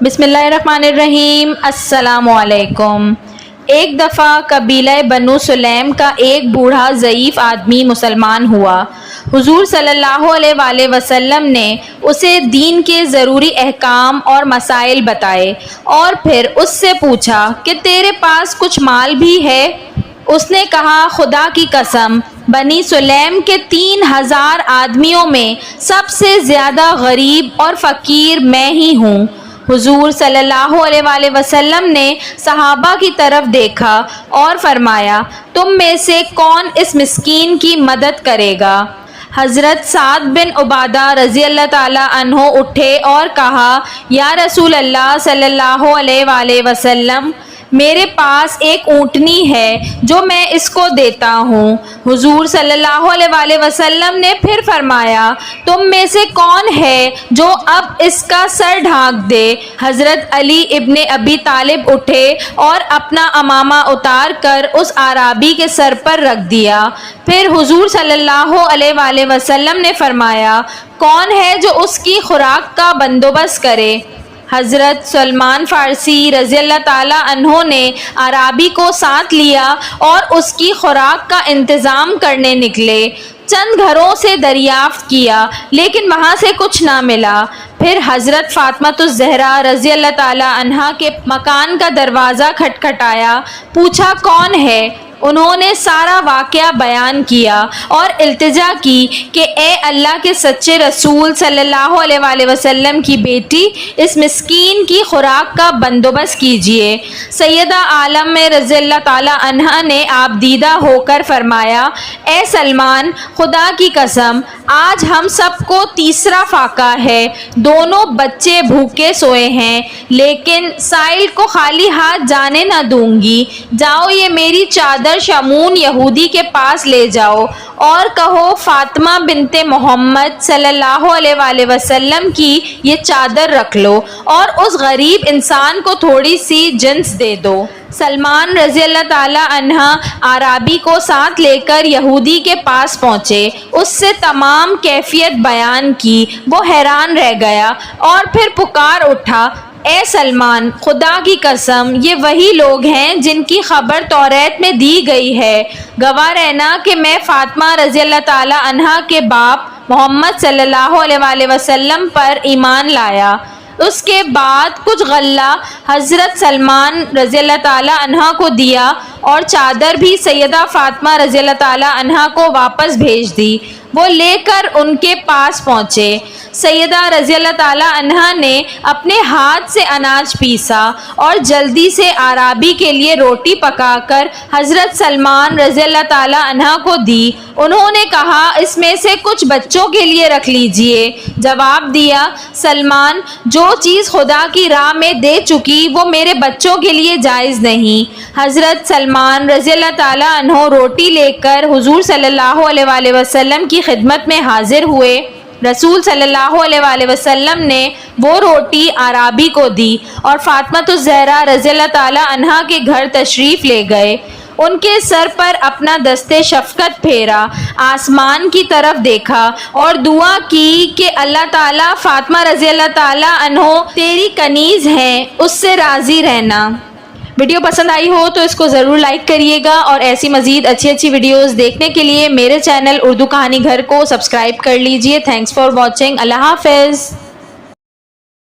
بسم اللہ الرحمن الرحیم۔ السلام علیکم۔ ایک دفعہ قبیلہ بنو سلیم کا ایک بوڑھا ضعیف آدمی مسلمان ہوا۔ حضور صلی اللہ علیہ وآلہ وسلم نے اسے دین کے ضروری احکام اور مسائل بتائے اور پھر اس سے پوچھا کہ تیرے پاس کچھ مال بھی ہے؟ اس نے کہا، خدا کی قسم، بنی سلیم کے 3000 آدمیوں میں سب سے زیادہ غریب اور فقیر میں ہی ہوں۔ حضور صلی اللہ علیہ وآلہ وسلم نے صحابہ کی طرف دیکھا اور فرمایا، تم میں سے کون اس مسکین کی مدد کرے گا؟ حضرت سعد بن عبادہ رضی اللہ تعالی عنہ اٹھے اور کہا، یا رسول اللہ صلی اللہ علیہ وآلہ وسلم، میرے پاس ایک اونٹنی ہے جو میں اس کو دیتا ہوں۔ حضور صلی اللہ علیہ وآلہ وسلم نے پھر فرمایا، تم میں سے کون ہے جو اب اس کا سر ڈھانک دے؟ حضرت علی ابن ابی طالب اٹھے اور اپنا عمامہ اتار کر اس اعرابی کے سر پر رکھ دیا۔ پھر حضور صلی اللہ علیہ وآلہ وسلم نے فرمایا، کون ہے جو اس کی خوراک کا بندوبست کرے؟ حضرت سلمان فارسی رضی اللہ تعالیٰ عنہ نے اعرابی کو ساتھ لیا اور اس کی خوراک کا انتظام کرنے نکلے۔ چند گھروں سے دریافت کیا لیکن وہاں سے کچھ نہ ملا۔ پھر حضرت فاطمۃ الزہرا رضی اللہ تعالیٰ عنہا کے مکان کا دروازہ کھٹکھٹایا، پوچھا کون ہے؟ انہوں نے سارا واقعہ بیان کیا اور التجا کی کہ اے اللہ کے سچے رسول صلی اللہ علیہ وآلہ وسلم کی بیٹی، اس مسکین کی خوراک کا بندوبست کیجیے۔ سیدہ عالم رضی اللہ تعالی عنہا نے آپ دیدہ ہو کر فرمایا، اے سلمان، خدا کی قسم، آج ہم سب کو تیسرا فاقہ ہے، دونوں بچے بھوکے سوئے ہیں، لیکن سائل کو خالی ہاتھ جانے نہ دوں گی۔ جاؤ، یہ میری چادر شمون یہودی کے پاس لے جاؤ اور کہو، فاطمہ بنت محمد صلی اللہ علیہ وآلہ وسلم کی یہ چادر رکھ لو اور اس غریب انسان کو تھوڑی سی جنس دے دو۔ سلمان رضی اللہ تعالی عنہ اعرابی کو ساتھ لے کر یہودی کے پاس پہنچے، اس سے تمام کیفیت بیان کی۔ وہ حیران رہ گیا اور پھر پکار اٹھا، اے سلمان، خدا کی قسم، یہ وہی لوگ ہیں جن کی خبر توریت میں دی گئی ہے۔ گواہ رہنا کہ میں فاطمہ رضی اللہ تعالی عنہا کے باپ محمد صلی اللہ علیہ وآلہ وسلم پر ایمان لایا۔ اس کے بعد کچھ غلہ حضرت سلمان رضی اللہ تعالی عنہ کو دیا اور چادر بھی سیدہ فاطمہ رضی اللہ تعالی عنہ کو واپس بھیج دی۔ وہ لے کر ان کے پاس پہنچے۔ سیدہ رضی اللہ تعالی عنہ نے اپنے ہاتھ سے اناج پیسا اور جلدی سے اعرابی کے لیے روٹی پکا کر حضرت سلمان رضی اللہ تعالی عنہ کو دی۔ انہوں نے کہا، اس میں سے کچھ بچوں کے لیے رکھ لیجئے۔ جواب دیا، سلمان، جو چیز خدا کی راہ میں دے چکی وہ میرے بچوں کے لیے جائز نہیں۔ حضرت سلمان رضی اللہ تعالی عنہ روٹی لے کر حضور صلی اللہ علیہ وآلہ وسلم کی خدمت میں حاضر ہوئے۔ رسول صلی اللہ علیہ وآلہ وسلم نے وہ روٹی اعرابی کو دی اور فاطمۃ الزہرا رضی اللہ تعالی عنہا کے گھر تشریف لے گئے۔ ان کے سر پر اپنا دست شفقت پھیرا، آسمان کی طرف دیکھا اور دعا کی کہ اللہ تعالیٰ، فاطمہ رضی اللہ تعالی عنہ تیری کنیز ہیں، اس سے راضی رہنا۔ ویڈیو پسند آئی ہو تو اس کو ضرور لائک کریے گا اور ایسی مزید اچھی ویڈیوز دیکھنے کے لیے میرے چینل اردو کہانی گھر کو سبسکرائب کر لیجئے۔ Thanks for watching. اللہ حافظ۔